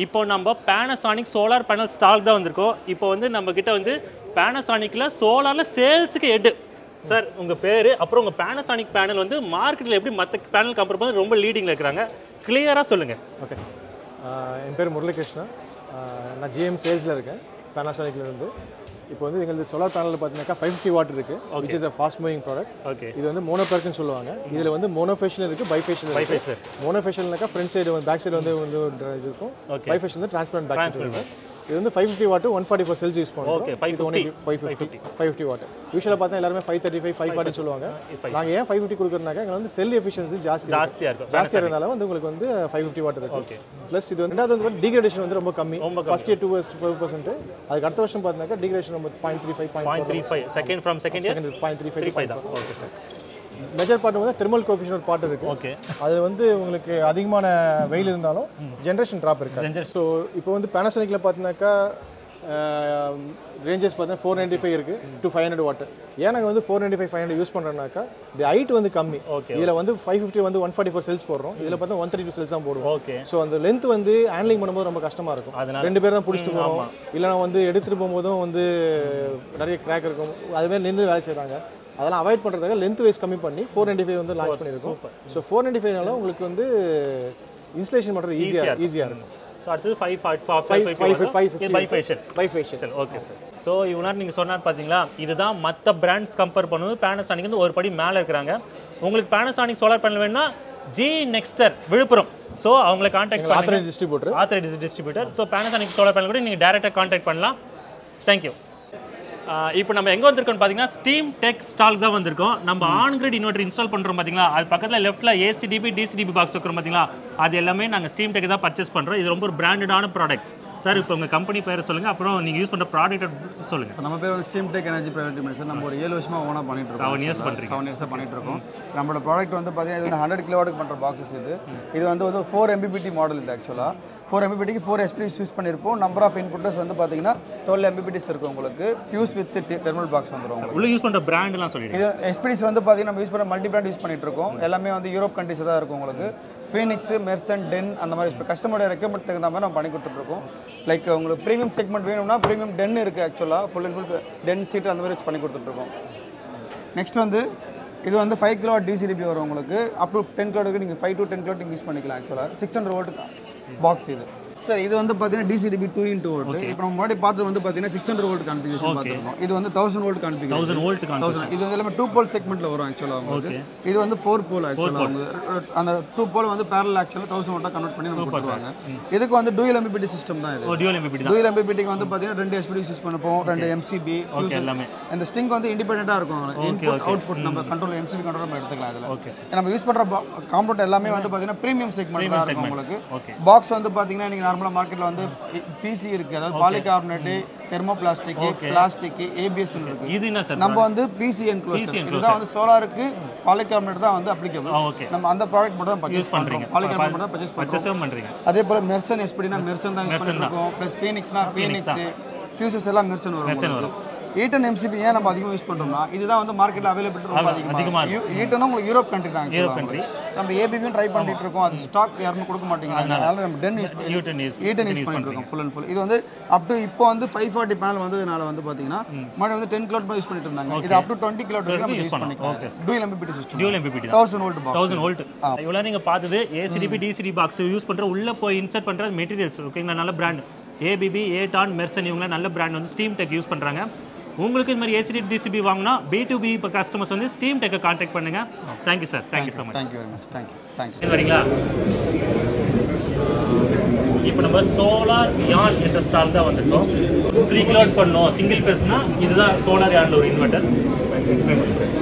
இப்போ நம்ம Panasonic solar panel stock தான் வந்திருக்கோம். இப்போ வந்து நம்ம கிட்ட வந்து Panasonicல சோலார்ல சேல்ஸுக்கு ஹெட் சார் உங்கள் பேர் அப்புறம் உங்கள் Panasonic பேனல் வந்து மார்க்கெட்டில் எப்படி மற்ற பேனல் கம்பேர் பண்ணி ரொம்ப லீடிங்கில் இருக்கிறாங்க கிளியராக சொல்லுங்கள். ஓகே, என் பேர் முரளிகிருஷ்ணன். நான் ஜிஎம் சேல்ஸில் இருக்கேன் Panasonicலேருந்து. இப்போ வந்து எங்களுக்கு சோலார் பேனல் பார்த்தீங்கன்னா 550 வாட் இருக்குது, which is a fast moving product. Okay, இது வந்து மோனோபேர்க்குன்னு சொல்லுவாங்க. இதில் வந்து மோனோஃபேஷியல் இருக்குது, பைஃபேஷியல் இருக்குது. மோனோஃபேஷியல்னாக்கா ஃப்ரண்ட் சைடு வந்து பேக் சைடு வந்து இது இருக்கும், பைஃபேஷியல் வந்து டிரான்ஸ்பரண்ட் பேக் சைடு இருக்கும். இது வந்து 550 வாட் 144 செல்ஸ் யூஸ் பண்ணுவோம். Okay, 550 watt. யூஷுவலாக பார்த்தா எல்லாருமே 535 540 சொல்லுவாங்க. நாங்கள் ஏன் 550 கொடுக்குறோம்னாக்கா எங்களுக்கு வந்து செல் எஃபிஷியன்சி ஜாஸ்தியாக இருந்தாலும் வந்து உங்களுக்கு வந்து 550 வாட் இருக்குது. ஓகே, ப்ளஸ் இது வந்து ரெண்டாவது வந்து டிகிரேடேஷன் வந்து ரொம்ப கம்மி. First year 2%. அதுக்கு அடுத்த வருஷம் பார்த்தீங்கன்னா degradation 0.35 second from second year 0.35 தான். Okay sir. மேஜர் பார்ட் வந்து தெர்மல் கோஎஃபிஷியன்ட் ஒரு பார்ட் இருக்கு. ஓகே, அது வந்து உங்களுக்கு அதிகமான வெயில் இருந்தாலும் ஜெனரேஷன் டிராப் இருக்கு. ஸோ இப்போ வந்து Panasonicல பார்த்தீங்கன்னாக்கா ரேஞ்சஸ் பார்த்தீங்கன்னா 495 இருக்கு டு 500 வாட். ஏன் நாங்கள் வந்து 495 500 யூஸ் பண்ணுறோம்னாக்கா இந்த ஹைட் வந்து கம்மி. இதில் வந்து 550 வந்து 144 செல்ஸ் போடுறோம், இதில் பார்த்தா 132 செல்ஸ் தான் போடுவோம். ஓகே, ஸோ அந்த லென்த் வந்து ஹேண்ட்லிங் பண்ணும்போது ரொம்ப கஷ்டமாக இருக்கும். ரெண்டு பேர் தான் பிடிச்சிட்டு போவோம், இல்லைனா வந்து எடுத்துகிட்டு போகும்போதும் வந்து நிறைய கிராக் இருக்கும். அதுமாதிரி நின்று வேலை செய்கிறாங்க. அதெல்லாம் அவாய்ட் பண்ணுறதுக்காக லென்த் வைஸ் கம்மி பண்ணி 495 வந்து லான்ச் பண்ணியிருக்கோம். ஸோ 495னால உங்களுக்கு வந்து இன்ஸ்டலேஷன் பண்ணுறது ஈஸியாக இருக்கும். ஸோ அடுத்தது 555 பைஃபேஷியல். Okay sir. ஸோ இவ்வளோ நீங்கள் சொன்னார் பார்த்தீங்களா, இதுதான் மற்ற பிராண்ட்ஸ் கம்பேர் பண்ணும்போது Panasonic வந்து ஒரு படி மேலே இருக்கிறாங்க. உங்களுக்கு Panasonic சோலார் பேனல் வேணும்னா ஜி நெக்ஸ்டர் விழுப்புரம். ஸோ அவங்களை கான்டாக்ட் பண்ணி authorised distributor. So Panasonic solar panel கூட நீங்கள் டேரெக்டாக கான்டாக்ட் பண்ணலாம். தேங்க்யூ. இப்போ நம்ம எங்கே வந்திருக்கோம்னு பார்த்தீங்கன்னா ஸ்டீம் டெக் ஸ்டால் தான் வந்திருக்கோம். நம்ம ஆன் கிரிட் இன்வெர்டர் இன்ஸ்டால் பண்ணுறோம் பார்த்தீங்களா, அது பக்கத்தில் லெஃப்ட்டில் ஏசிடிபி டிசிடிபி பாக்ஸ் வைக்கிறோம் பார்த்தீங்களா, அது எல்லாமே நாங்கள் ஸ்டீம் டெக் தான் பர்ச்சேஸ் பண்ணுறோம். இது ரொம்ப ஒரு பிராண்டடான ப்ராடக்ட்ஸ். சார் இப்போ உங்கள் கம்பெனி பேர் சொல்லுங்கள், அப்புறம் நீங்கள் யூஸ் பண்ணுற ப்ராடக்ட் சொல்லுங்கள். நம்ம பேர் வந்து steam tech energy private limited sir. நம்ம ஒரு 7 வருஷமாக ஓனாக பண்ணிட்டு இருக்கோம். 7 இயர்ஸ் பண்ணுறோம். 7 இயர்ஸாக பண்ணிட்டு இருக்கோம். நம்மளோட ப்ராடக்ட் வந்து பார்த்தீங்கன்னா இது வந்து 100 கிலோவாட்டுக்கு பண்ணுற பாக்ஸஸ். இது வந்து 4 MPPT மாடல். இது ஆக்சுவலாக 4 MPPTக்கு 4 SPDs யூஸ் பண்ணியிருப்போம். நம்பர் ஆஃப் இன்புட்டர்ஸ் வந்து பார்த்தீங்கன்னா 12 MPPTs இருக்கும் உங்களுக்கு. ஃபியூஸ் வித் தெர்மல் பாக்ஸ் வந்துடும். உள்ள யூஸ் பண்ணுற பிராண்ட்லாம் சொல்லிடுங்க. இது SPDs வந்து பார்த்தீங்கன்னா நம்ம யூஸ் பண்ணுற மல்டி பிராண்ட் யூஸ் பண்ணிட்டு இருக்கோம். எல்லாமே வந்து யூரோப் கண்ட்ரீஸ் தான் இருக்கும் உங்களுக்கு. ஃபீனிக்ஸ், மெர்சன், டென் அந்த மாதிரி இப்போ கஸ்டமரோட ரெக்கமெண்ட் தகுந்த மாதிரி நம்ம பண்ணி கொடுத்துட்ருக்கோம். லைக் உங்களுக்கு ப்ரீமியம் செக்மெண்ட் வேணும்னா ப்ரீமியம் டென் இருக்குது ஆக்சுவலாக. Full and full ten seat அந்த மாதிரி வச்சு பண்ணி கொடுத்துட்ருக்கோம். நெக்ஸ்ட் வந்து இது வந்து 5 கிலோ டிசிடிபி வரும் உங்களுக்கு. அப் டு 10 கிலோவுக்கு நீங்கள் 5 to 10 கிலோ நீங்கள் யூஸ் பண்ணிக்கலாம். ஆக்சுவலாக 600 வோல்ட் பாக்ஸ் இது சார். இது வந்து பார்த்தீங்கன்னா டிசிடிபி 2x வோல்ட். இப்போ நம்ம முன்னாடி பார்த்தது வந்து பார்த்தீங்கன்னா 600 வோல்ட் கான்ஃபிகரேஷன் பார்த்துருக்கோம். இது வந்து 1000 வோல்ட் கான்ஃபிகரேஷன். 1000 இது வந்து எல்லாமே 2 போல் செக்மெண்ட்டில் வரும் ஆக்சுவலாக உங்களுக்கு. இது வந்து 4 போல் ஆக்சுவலாக. அந்த 2 போல் வந்து பேரல் ஆக்சுவலாக 1000 வோல்ட்டாக கன்வெர்ட் பண்ணி நம்ம கொடுத்துருவாங்க. இதுக்கு வந்து டூயல் MPPT சிஸ்டம் தான் இது. டூயல் MPPTக்கு வந்து பார்த்தீங்கன்னா 2 SPDs யூஸ் பண்ணுவோம், 2 MCB எல்லாமே. இந்த ஸ்டிங் வந்து இண்டிபெண்டண்டாக இருக்கும். இன்புட் அவுட்புட் நம்ம கண்ட்ரோல் MCB கண்ட்ரோல் நம்ம எடுத்துக்கலாம். இதில் நம்ம யூஸ் பண்ணுற காம்பவுண்ட் எல்லாமே வந்து பார்த்தீங்கன்னா ப்ரீமியம் செக்மெண்ட் தான் இருக்கும் உங்களுக்கு. பாக்ஸ் வந்து பார்த்தீங்கன்னா நீங்கள் நார்மலாக மார்க்கெட்டில் வந்து பிசி இருக்கு, அதாவது பாலிகார்பனேட், தெர்மோபிளாஸ்டிக், பிளாஸ்டிக், ABS இருக்கு. இது என்ன சார்? நம்ம வந்து பிசி என்க்ளோசர். இதுதான் வந்து சோலாருக்கு பாலிகார்பனேட் தான் வந்து அப்ளிகபிள். நம்ம அந்த ப்ராடக்ட் மட்டும் தான் பர்ச்சேஸ் பண்றோம். பாலிகார்பனேட் மட்டும் தான் பர்ச்சேஸ் பண்றீங்க. அதே போல மெர்சன் SPDனா மெர்சன் தான் யூஸ் பண்ணிருக்கோம். ப்ளஸ் ஃபீனிக்ஸ்னா ஃபீனிக்ஸ், ஃபியூசஸ் எல்லாம் மெர்சன் வரும். ஈட்டன் MCB ஏன் நம்ம அதிகமாக யூஸ் பண்ணுறோம்னா இதுதான் வந்து மார்க்கெட்டில் அவைலபிலிட்டி ரொம்ப அதிகமாக. ஈட்டன் உங்களுக்கு யூரோப் கண்ட்ரி தான். நம்ம ABBயும் ட்ரை பண்ணிட்டு இருக்கோம். அது ஸ்டாக் யாருமே கொடுக்க மாட்டேங்கிறாங்க. அதனால நம்ம ஈட்டன் யூஸ் பண்ணிட்டு இருக்கோம் ஃபுல் அண்ட் ஃபுல். இது வந்து அப் டு இப்போ வந்து 540 பேனல் வந்ததுனால வந்து பார்த்தீங்கன்னா முன்னாடி வந்து 10 கிலோவாட் யூஸ் பண்ணிட்டு இருந்தாங்க. இது அப் டு 20 கிலோவாட் நம்ம யூஸ் பண்ணிக்கலாம். Dual MPPT system. 1000 volt box. 1000 volt. இவ்வளோ நீங்கள் பார்த்தது ACDP DCD பாக்ஸ் யூஸ் பண்ணுற உள்ளே போய் இன்சர்ட் பண்ணுற மெட்டீரியல்ஸ். ஓகேங்களா, நல்ல பிராண்ட் ABB, ஏட்டான், மெர்சன் இவங்க நல்ல பிராண்ட் வந்து ஸ்டீம் டெக் யூஸ் பண்ணுறாங்க. உங்களுக்கு இந்த மாதிரி ACDP DCB வாங்கினா B2B இப்போ கஸ்டமர்ஸ் வந்து ஸ்டீம் டெக்கை கான்டாக்ட் பண்ணுங்க. Thank you sir. Thank you so much. Thank you very much. Thank you. வரீங்களா? இப்போ நம்ம சோலார் யான் என்ற ஸ்டால் தான் வந்திருக்கோம். 3 கிலோவாட் பண்ணோம் சிங்கிள் ஃபேஸ்னா இதுதான் சோலார் யான்ல ஒரு இன்வெர்டர்.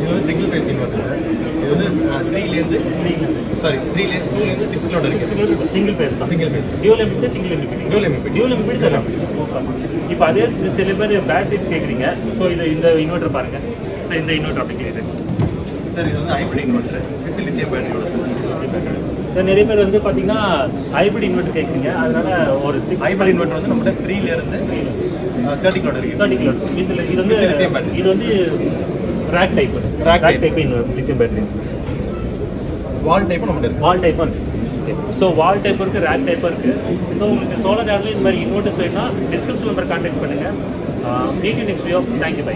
இது வந்து சிங்கிள் ஃபேஸ் இன்வெர்டர் சார். இது வந்து 3லேருந்து 6 கிலோவாட் இருக்கு. சிங்கிள் ஃபேஸ் தான். Single phase. Dual MPPT, single MPPT. Dual MPPT தரலாம். இப்போ அதே சில பேர் பேட்டரிஸ் கேட்குறீங்க. ஸோ இந்த இன்வெர்டர் பாருங்க சார். இந்த இன்வெர்டர் அப்படி கேட்குது சார். இது வந்து ஹைப்ரிட் இன்வெர்டர் வித் லித்தியம் பேட்டரியோட சார். நிறைய பேர் வந்து பார்த்தீங்கன்னா ஹைப்ரிட் இன்வெர்டர் கேட்குறீங்க. அதனால ஒரு ஹைப்ரிட் இன்வெர்டர் வந்து நம்மகிட்ட 3லேருந்து 30 கிலோவாட் இருக்கு. 30 கிலோவாட். இது வந்து rack type inverter lithium battery. Wall டைப்பும் நம்மகிட்ட இருக்கு. வால் டைப் வந்து ஓகே ஸோ வால் டைப் இருக்குது, ரேக் டைப் இருக்குது. ஸோ உங்களுக்கு சோலார் ஆன்லைன் இந்த மாதிரி இன்வெர்டர்ஸ் வேணும்னா டிஸ்கிரிப்ஷன் நம்பர் கான்டாக்ட் பண்ணுங்கள். Meet you next video. Thank you by.